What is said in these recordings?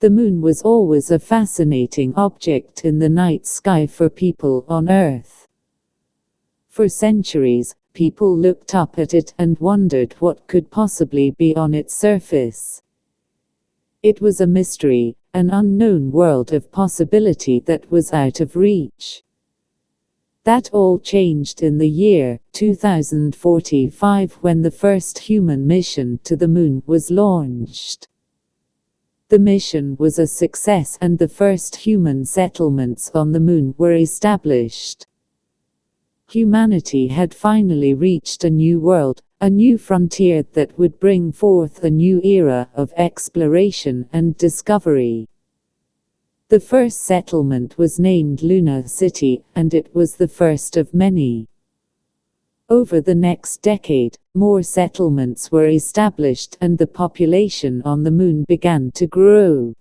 The moon was always a fascinating object in the night sky for people on Earth. For centuries, people looked up at it and wondered what could possibly be on its surface. It was a mystery, an unknown world of possibility that was out of reach. That all changed in the year 2045 when the first human mission to the moon was launched. The mission was a success and the first human settlements on the moon were established. Humanity had finally reached a new world, a new frontier that would bring forth a new era of exploration and discovery. The first settlement was named Luna City, and it was the first of many. Over the next decade, more settlements were established and the population on the moon began to grow.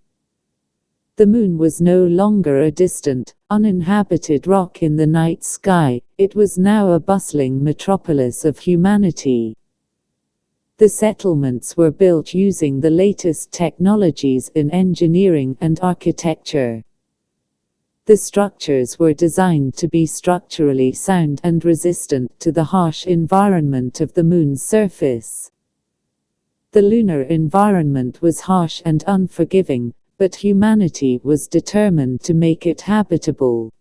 The moon was no longer a distant, uninhabited rock in the night sky, it was now a bustling metropolis of humanity. The settlements were built using the latest technologies in engineering and architecture. The structures were designed to be structurally sound and resistant to the harsh environment of the moon's surface. The lunar environment was harsh and unforgiving, but humanity was determined to make it habitable.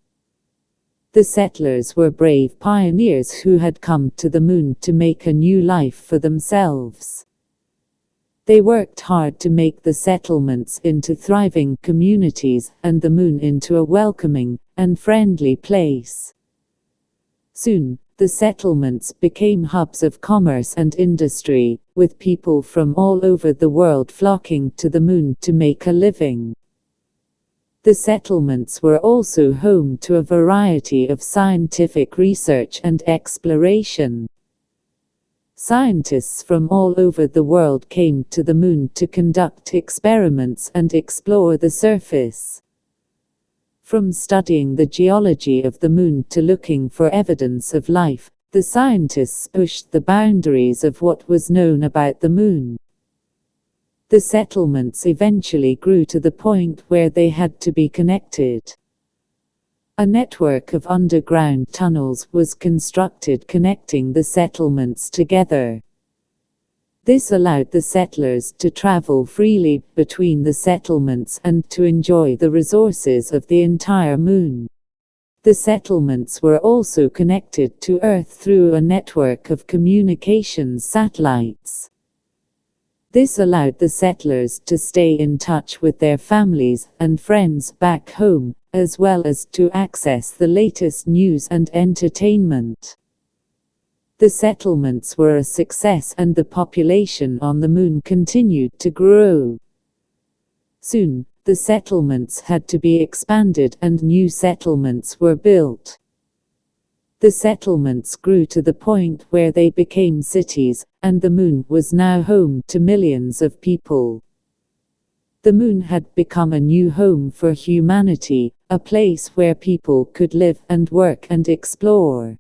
The settlers were brave pioneers who had come to the moon to make a new life for themselves. They worked hard to make the settlements into thriving communities and the moon into a welcoming and friendly place. Soon, the settlements became hubs of commerce and industry, with people from all over the world flocking to the moon to make a living. The settlements were also home to a variety of scientific research and exploration. Scientists from all over the world came to the moon to conduct experiments and explore the surface. From studying the geology of the moon to looking for evidence of life, the scientists pushed the boundaries of what was known about the moon. The settlements eventually grew to the point where they had to be connected. A network of underground tunnels was constructed connecting the settlements together. This allowed the settlers to travel freely between the settlements and to enjoy the resources of the entire moon. The settlements were also connected to Earth through a network of communications satellites. This allowed the settlers to stay in touch with their families and friends back home, as well as to access the latest news and entertainment. The settlements were a success and the population on the moon continued to grow. Soon, the settlements had to be expanded and new settlements were built. The settlements grew to the point where they became cities, and the moon was now home to millions of people. The moon had become a new home for humanity, a place where people could live and work and explore.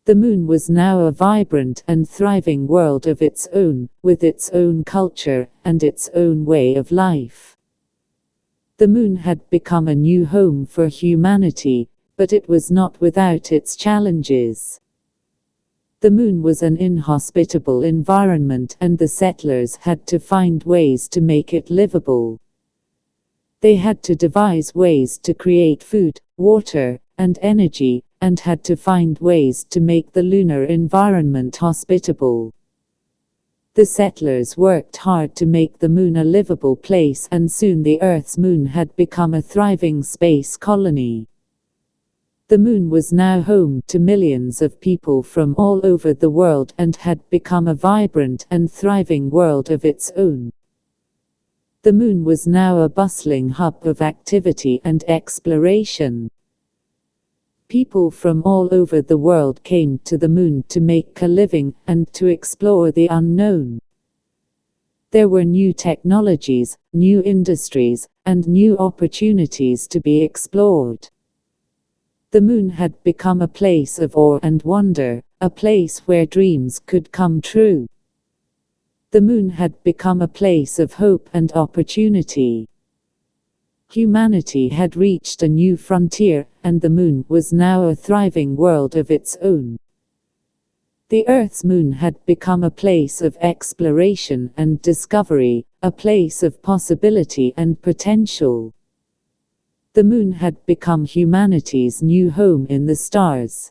The moon was now a vibrant and thriving world of its own, with its own culture and its own way of life. The moon had become a new home for humanity, but it was not without its challenges. The moon was an inhospitable environment and the settlers had to find ways to make it livable. They had to devise ways to create food, water, and energy, and had to find ways to make the lunar environment hospitable. The settlers worked hard to make the moon a livable place and soon the Earth's moon had become a thriving space colony. The moon was now home to millions of people from all over the world and had become a vibrant and thriving world of its own. The moon was now a bustling hub of activity and exploration. People from all over the world came to the moon to make a living and to explore the unknown. There were new technologies, new industries, and new opportunities to be explored. The moon had become a place of awe and wonder, a place where dreams could come true. The moon had become a place of hope and opportunity. Humanity had reached a new frontier, and the Moon was now a thriving world of its own. The Earth's moon had become a place of exploration and discovery, a place of possibility and potential. The Moon had become humanity's new home in the stars.